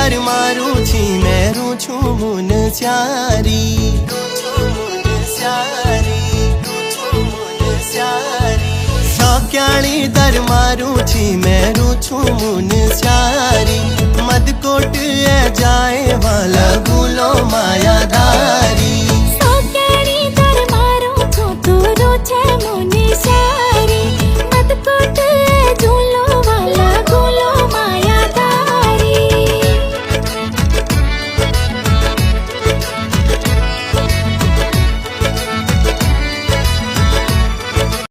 दर मारू छी मेरू छू मुन स्यारी सौक्याणी दर मारू छी मेरू छू मुन स्यारी मदकोट जाए वाला गुलो माया